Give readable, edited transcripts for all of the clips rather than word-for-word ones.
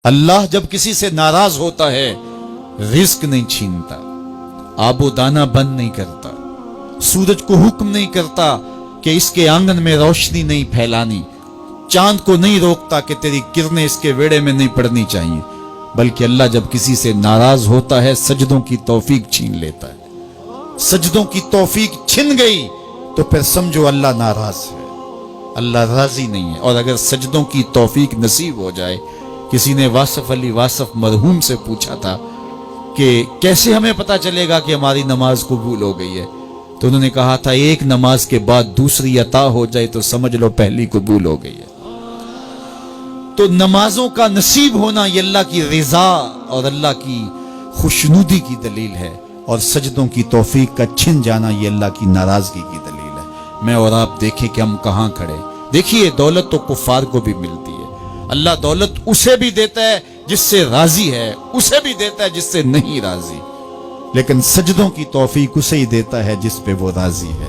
اللہ جب کسی سے ناراض ہوتا ہے رزق نہیں چھینتا، آب و دانہ بند نہیں کرتا، سورج کو حکم نہیں کرتا کہ اس کے آنگن میں روشنی نہیں پھیلانی، چاند کو نہیں روکتا کہ تیری کرنیں اس کے ویڑے میں نہیں پڑنی چاہیے، بلکہ اللہ جب کسی سے ناراض ہوتا ہے سجدوں کی توفیق چھین لیتا ہے۔ سجدوں کی توفیق چھن گئی تو پھر سمجھو اللہ ناراض ہے، اللہ راضی نہیں ہے۔ اور اگر سجدوں کی توفیق نصیب ہو جائے، کسی نے واصف علی واصف مرحوم سے پوچھا تھا کہ کیسے ہمیں پتا چلے گا کہ ہماری نماز قبول ہو گئی ہے، تو انہوں نے کہا تھا ایک نماز کے بعد دوسری عطا ہو جائے تو سمجھ لو پہلی قبول ہو گئی ہے۔ تو نمازوں کا نصیب ہونا یہ اللہ کی رضا اور اللہ کی خوشنودی کی دلیل ہے، اور سجدوں کی توفیق کا چھن جانا یہ اللہ کی ناراضگی کی دلیل ہے۔ میں اور آپ دیکھیں کہ ہم کہاں کھڑے۔ دیکھیے دولت تو کفار کو بھی ملتی ہے، اللہ دولت اسے بھی دیتا ہے جس سے راضی ہے، اسے بھی دیتا ہے جس سے نہیں راضی، لیکن سجدوں کی توفیق اسے ہی دیتا ہے جس پہ وہ راضی ہے۔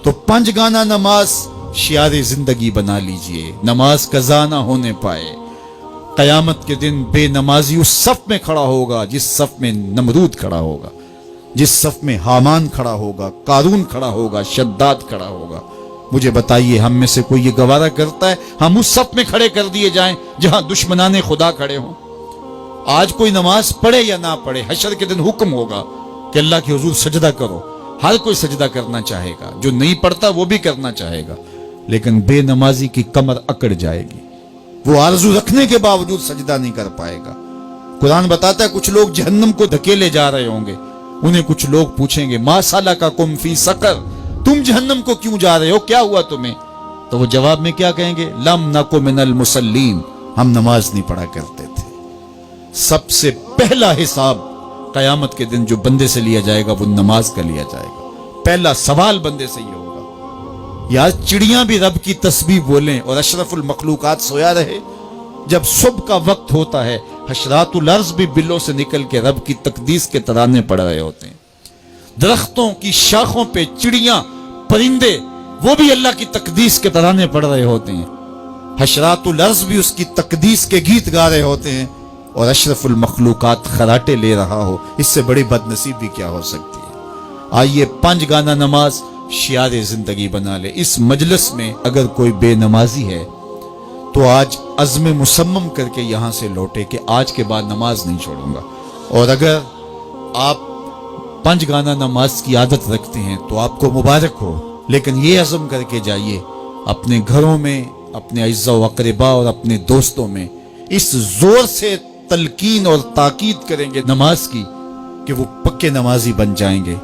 تو 5 گانا نماز شعار زندگی بنا لیجئے، نماز قضا نہ ہونے پائے۔ قیامت کے دن بے نمازی اس صف میں کھڑا ہوگا جس صف میں نمرود کھڑا ہوگا، جس صف میں حامان کھڑا ہوگا، قارون کھڑا ہوگا، شداد کھڑا ہوگا۔ مجھے بتائیے ہم میں سے کوئی یہ گوارا کرتا ہے ہم اس صف میں کھڑے کر دیے جائیں جہاں دشمنان خدا کھڑے ہوں؟ آج کوئی نماز پڑھے یا نہ پڑھے، حشر کے دن حکم ہوگا کہ اللہ کے حضور سجدہ کرو، ہر کوئی سجدہ کرنا چاہے گا، جو نہیں پڑھتا وہ بھی کرنا چاہے گا، لیکن بے نمازی کی کمر اکڑ جائے گی، وہ آرزو رکھنے کے باوجود سجدہ نہیں کر پائے گا۔ قرآن بتاتا ہے کچھ لوگ جہنم کو دھکیلے جا رہے ہوں گے، انہیں کچھ لوگ پوچھیں گے ما سلککم فی سقر، تم جہنم کو کیوں جا رہے ہو، کیا ہوا تمہیں؟ تو وہ جواب میں کیا کہیں گے؟ لم نکو من المصلین، ہم نماز نہیں پڑھا کرتے تھے۔ سب سے پہلا حساب قیامت کے دن جو بندے سے لیا جائے گا وہ نماز کا لیا جائے گا۔ پہلا سوال بندے سے یہ ہوگا۔ یا چڑیاں بھی رب کی تسبیح بولیں اور اشرف المخلوقات سویا رہے، جب صبح کا وقت ہوتا ہے حشرات الارض بھی بلوں سے نکل کے رب کی تقدیس کے ترانے پڑھ رہے ہوتے ہیں، درختوں کی شاخوں پہ چڑیاں پرندے وہ بھی اللہ کی تقدیس کے ترانے پڑھ رہے ہوتے ہیں، حشرات الارض بھی اس کی تقدیس کے گیت گا رہے ہوتے ہیں، اور اشرف المخلوقات خراٹے لے رہا ہو، اس سے بڑی بد نصیبی کیا ہو سکتی ہے؟ آئیے 5 گانا نماز شعار زندگی بنا لے۔ اس مجلس میں اگر کوئی بے نمازی ہے تو آج عزم مصمم کر کے یہاں سے لوٹے کہ آج کے بعد نماز نہیں چھوڑوں گا، اور اگر آپ 5 گانا نماز کی عادت رکھتے ہیں تو آپ کو مبارک ہو، لیکن یہ عزم کر کے جائیے اپنے گھروں میں، اپنے اعزاء و اقرباء اور اپنے دوستوں میں اس زور سے تلقین اور تاکید کریں گے نماز کی کہ وہ پکے نمازی بن جائیں گے۔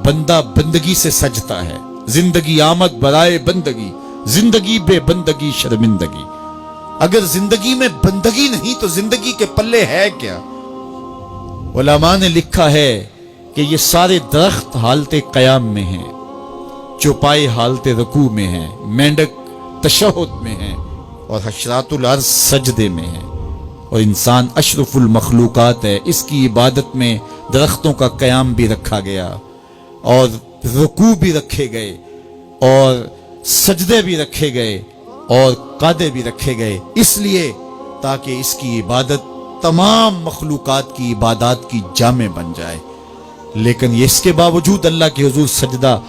بندہ بندگی سے سجتا ہے، زندگی آمد برائے بندگی، زندگی بے بندگی شرمندگی۔ اگر زندگی میں بندگی نہیں تو زندگی کے پلے ہے کیا؟ علماء نے لکھا ہے کہ یہ سارے درخت حالت قیام میں ہیں، چوپائے حالت رکوع میں ہیں، مینڈک تشہد میں ہیں، اور حشرات الارض سجدے میں ہیں، اور انسان اشرف المخلوقات ہے۔ اس کی عبادت میں درختوں کا قیام بھی رکھا گیا، اور رکوع بھی رکھے گئے، اور سجدے بھی رکھے گئے، اور قعدے بھی رکھے گئے، اس لیے تاکہ اس کی عبادت تمام مخلوقات کی عبادات کی جامع بن جائے۔ لیکن یہ اس کے باوجود اللہ کے حضور سجدہ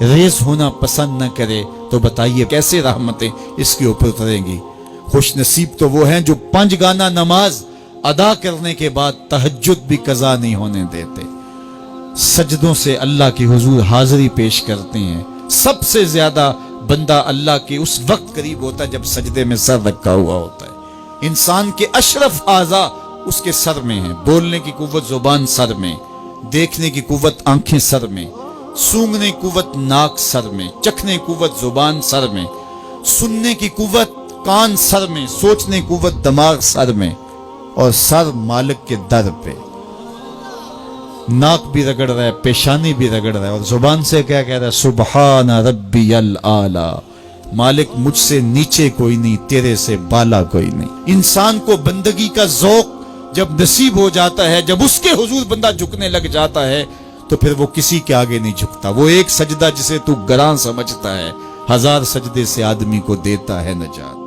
ریز ہونا پسند نہ کرے تو بتائیے کیسے رحمتیں اس کے اوپر اتریں گی؟ خوش نصیب تو وہ ہیں جو 5 گانا نماز ادا کرنے کے بعد تہجد بھی قضا نہیں ہونے دیتے، سجدوں سے اللہ کے حضور حاضری پیش کرتے ہیں۔ سب سے زیادہ بندہ اللہ کے اس وقت قریب ہوتا ہے جب سجدے میں سر رکھا ہوا ہوتا ہے۔ انسان کے اشرف اعضاء اس کے سر میں ہیں، بولنے کی قوت زبان سر میں، دیکھنے کی قوت آنکھیں سر میں، سونگنے کی قوت ناک سر میں، چکھنے کی قوت زبان سر میں، سننے کی قوت کان سر میں، سوچنے کی قوت دماغ سر میں، اور سر مالک کے در پہ۔ ناک بھی رگڑ رہا ہے، پیشانی بھی رگڑ رہا ہے، اور زبان سے کیا کہہ رہا ہے؟ سبحان ربی الاعلی، مالک مجھ سے نیچے کوئی نہیں، تیرے سے بالا کوئی نہیں۔ انسان کو بندگی کا ذوق جب نصیب ہو جاتا ہے، جب اس کے حضور بندہ جھکنے لگ جاتا ہے تو پھر وہ کسی کے آگے نہیں جھکتا۔ وہ ایک سجدہ جسے تو گراں سمجھتا ہے 1000 سجدے سے آدمی کو دیتا ہے نجات۔